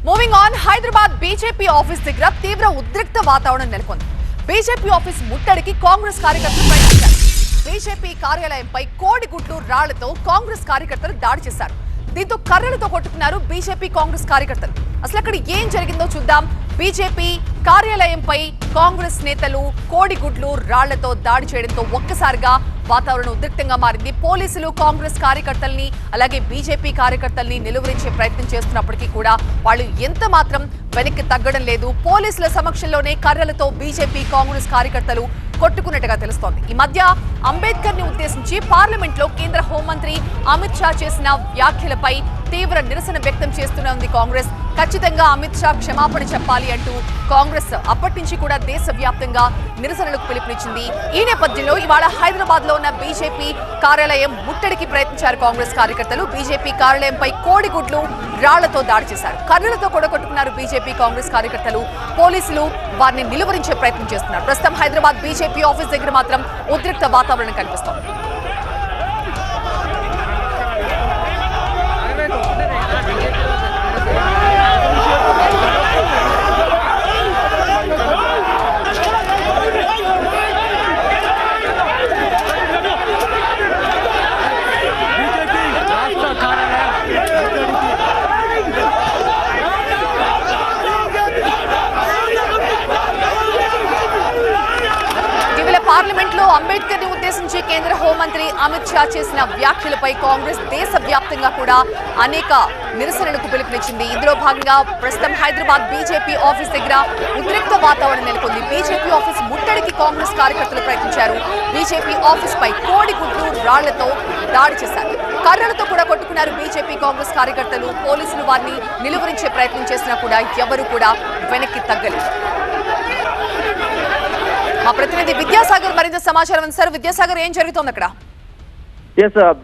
Moving on, Hyderabad BJP office దగ్గర తీవ్ర ఉద్రిక్త వాతావరణం నెలకొంది. బీజేపీ ఆఫీస్ ముట్టడికి కాంగ్రెస్ కార్యకర్తలు ప్రయత్నించారు. బీజేపీ కార్యాలయంపై కోడిగుడ్లు రాళ్లతో కాంగ్రెస్ కార్యకర్తలు దాడి చేశారు. దీంతో కర్రలతో కొట్టుకున్నారు బీజేపీ కాంగ్రెస్ కార్యకర్తలు. అసలు అక్కడ ఏం జరిగిందో చూద్దాం. బీజేపీ కార్యాలయంపై కాంగ్రెస్ నేతలు కోడిగుడ్లు రాళ్లతో దాడి చేయడంతో ఒక్కసారిగా వాతావరణం ఉద్రిక్తంగా మారింది. పోలీసులు కాంగ్రెస్ కార్యకర్తల్ని అలాగే బీజేపీ కార్యకర్తల్ని నిలువరించే ప్రయత్నం చేస్తున్నప్పటికీ కూడా వాళ్ళు ఎంత మాత్రం వెనక్కి తగ్గడం లేదు. పోలీసుల సమక్షంలోనే కర్రలతో బీజేపీ కాంగ్రెస్ కార్యకర్తలు కొట్టుకున్నట్టుగా తెలుస్తోంది. ఈ మధ్య అంబేద్కర్ ని ఉద్దేశించి పార్లమెంట్ లో కేంద్ర హోంమంత్రి అమిత్ షా చేసిన వ్యాఖ్యలపై తీవ్ర నిరసన వ్యక్తం చేస్తూనే ఉంది కాంగ్రెస్. ఖచ్చితంగా అమిత్ షా క్షమాపణ చెప్పాలి అంటూ కాంగ్రెస్ అప్పటి నుంచి కూడా దేశవ్యాప్తంగా నిరసనలకు పిలుపునిచ్చింది. ఈ నేపథ్యంలో ఇవాళ హైదరాబాద్ లో ఉన్న బీజేపీ కార్యాలయం ముట్టడికి ప్రయత్నించారు కాంగ్రెస్ కార్యకర్తలు. బీజేపీ కార్యాలయంపై కోడిగుడ్లు రాళ్లతో దాడి చేశారు. కర్రలతో కొట్టుకున్నారు బీజేపీ కాంగ్రెస్ కార్యకర్తలు. పోలీసులు వారిని నిలువరించే ప్రయత్నం చేస్తున్నారు. ప్రస్తుతం హైదరాబాద్ బీజేపీ ఆఫీస్ దగ్గర మాత్రం ఉద్రిక్త వాతావరణం కనిపిస్తోంది. పార్లమెంట్ లో అంబేద్కర్ ని ఉద్దేశించి కేంద్ర హోంమంత్రి అమిత్ షా చేసిన వ్యాఖ్యలపై కాంగ్రెస్ దేశవ్యాప్తంగా కూడా అనేక నిరసనలకు పిలుపునిచ్చింది. ఇందులో భాగంగా ప్రస్తుతం హైదరాబాద్ బీజేపీ ఆఫీస్ దగ్గర ఉద్రిక్త వాతావరణం నెలకొంది. బీజేపీ ఆఫీస్ ముట్టడికి కాంగ్రెస్ కార్యకర్తలు ప్రయత్నించారు. బీజేపీ ఆఫీస్ పై కోడిగుడ్లు రాళ్లతో దాడి చేశారు. కర్రలతో కూడా కొట్టుకున్నారు బీజేపీ కాంగ్రెస్ కార్యకర్తలు. పోలీసులు వారిని నిలువరించే ప్రయత్నం చేసినా కూడా ఎవరు కూడా వెనక్కి తగ్గలేదు. మా ప్రతినిధి విద్యాసాగర్ మరింత సమాచారం అందిస్తారు. విద్యాసాగర్, ఏం జరుగుతోంది అక్కడ?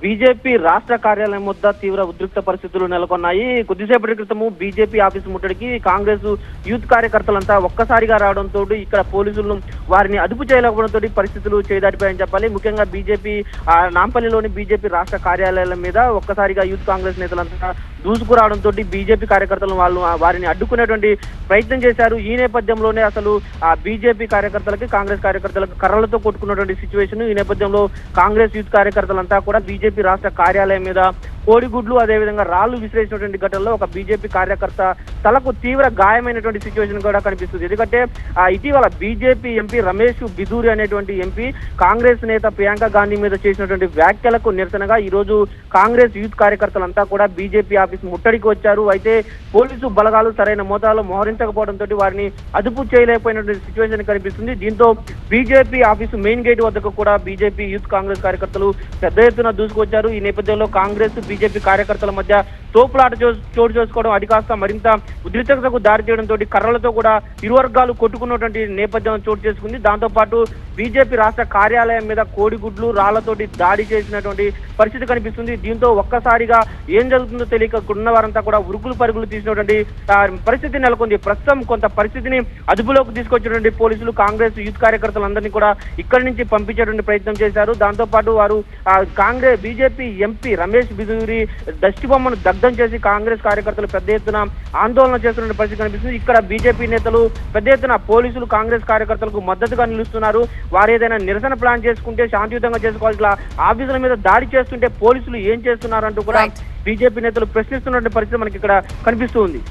బీజేపీ రాష్ట్ర కార్యాలయం వద్ద తీవ్ర ఉద్రిక్త పరిస్థితులు నెలకొన్నాయి. కొద్దిసేపటి క్రితము బీజేపీ ఆఫీస్ ముట్టడికి కాంగ్రెస్ యూత్ కార్యకర్తలంతా ఒక్కసారిగా రావడంతో ఇక్కడ పోలీసులను వారిని అదుపు చేయలేకపోవడంతో పరిస్థితులు చేదాటిపోయాయని చెప్పాలి. ముఖ్యంగా బీజేపీ నాంపల్లిలోని బీజేపీ రాష్ట్ర కార్యాలయం మీద ఒక్కసారిగా యూత్ కాంగ్రెస్ నేతలంతా దూసుకురావడంతో బీజేపీ కార్యకర్తలు వారిని అడ్డుకునేటువంటి ప్రయత్నం చేశారు. ఈ నేపథ్యంలోనే అసలు ఆ బీజేపీ కార్యకర్తలకి కాంగ్రెస్ కార్యకర్తలకు కర్రలతో కొట్టుకున్నటువంటి సిచ్యువేషన్. ఈ నేపథ్యంలో కాంగ్రెస్ యూత్ కార్యకర్తలంతా కూడా బీజేపీ రాష్ట్ర కార్యాలయం మీద కోడిగుడ్లు అదేవిధంగా రాళ్లు విసిరేసినటువంటి ఘటనలో ఒక బీజేపీ కార్యకర్త తలకు తీవ్ర గాయమైనటువంటి సిచ్యువేషన్ కూడా కనిపిస్తుంది. ఎందుకంటే ఇటీవల బీజేపీ ఎంపీ రమేష్ బిధూరి అనేటువంటి ఎంపీ కాంగ్రెస్ నేత ప్రియాంక గాంధీ మీద చేసినటువంటి వ్యాఖ్యలకు నిరసనగా ఈ రోజు కాంగ్రెస్ యూత్ కార్యకర్తలంతా కూడా బీజేపీ ఆఫీస్ ముట్టడికి వచ్చారు. అయితే పోలీసు బలగాలు సరైన మోతాదులో మోహరించకపోవడంతో వారిని అదుపు చేయలేకపోయినటువంటి సిచ్యువేషన్ కనిపిస్తుంది. దీంతో బీజేపీ ఆఫీసు మెయిన్ గేట్ వద్దకు కూడా బీజేపీ యూత్ కాంగ్రెస్ కార్యకర్తలు పెద్ద ఎత్తున దూసుకొచ్చారు. ఈ నేపథ్యంలో కాంగ్రెస్ బీజేపీ కార్యకర్తల మధ్య తోపులాట చోటు చేసుకోవడం అది కాస్త మరింత ఉద్రిక్తతకు దారి చేయడంతో కర్రలతో కూడా ఇరు వర్గాలు కొట్టుకున్నటువంటి నేపథ్యం చోటు చేసుకుంది. దాంతో పాటు బీజేపీ రాష్ట్ర కార్యాలయం మీద కోడిగుడ్లు రాళ్లతోటి దాడి చేసినటువంటి పరిస్థితి కనిపిస్తుంది. దీంతో ఒక్కసారిగా ఏం జరుగుతుందో తెలియక ఉన్న వారంతా కూడా ఉరుకులు పరుగులు తీసినటువంటి పరిస్థితి నెలకొంది. ప్రస్తుతం కొంత పరిస్థితిని అదుపులోకి తీసుకొచ్చినటువంటి పోలీసులు కాంగ్రెస్ యూత్ కార్యకర్తలందరినీ కూడా ఇక్కడి నుంచి పంపించేటువంటి ప్రయత్నం చేశారు. దాంతో పాటు వారు కాంగ్రెస్ బీజేపీ ఎంపీ రమేష్ బిధూరి దష్టి బొమ్మను దగ్ధం చేసి కాంగ్రెస్ కార్యకర్తలు పెద్ద ఎత్తున ఆందోళన చేస్తున్న పరిస్థితి కనిపిస్తుంది. ఇక్కడ బీజేపీ నేతలు పెద్ద ఎత్తున పోలీసులు కాంగ్రెస్ కార్యకర్తలకు మద్దతుగా నిలుస్తున్నారు. వారు ఏదైనా నిరసన ప్లాన్ చేసుకుంటే శాంతియుతంగా చేసుకోవాలి, ఇట్లా ఆఫీసుల మీద దాడి చేస్తుంటే పోలీసులు ఏం చేస్తున్నారు అంటూ కూడా బీజేపీ నేతలు ప్రశ్నిస్తున్న పరిస్థితి మనకి ఇక్కడ కనిపిస్తూ ఉంది.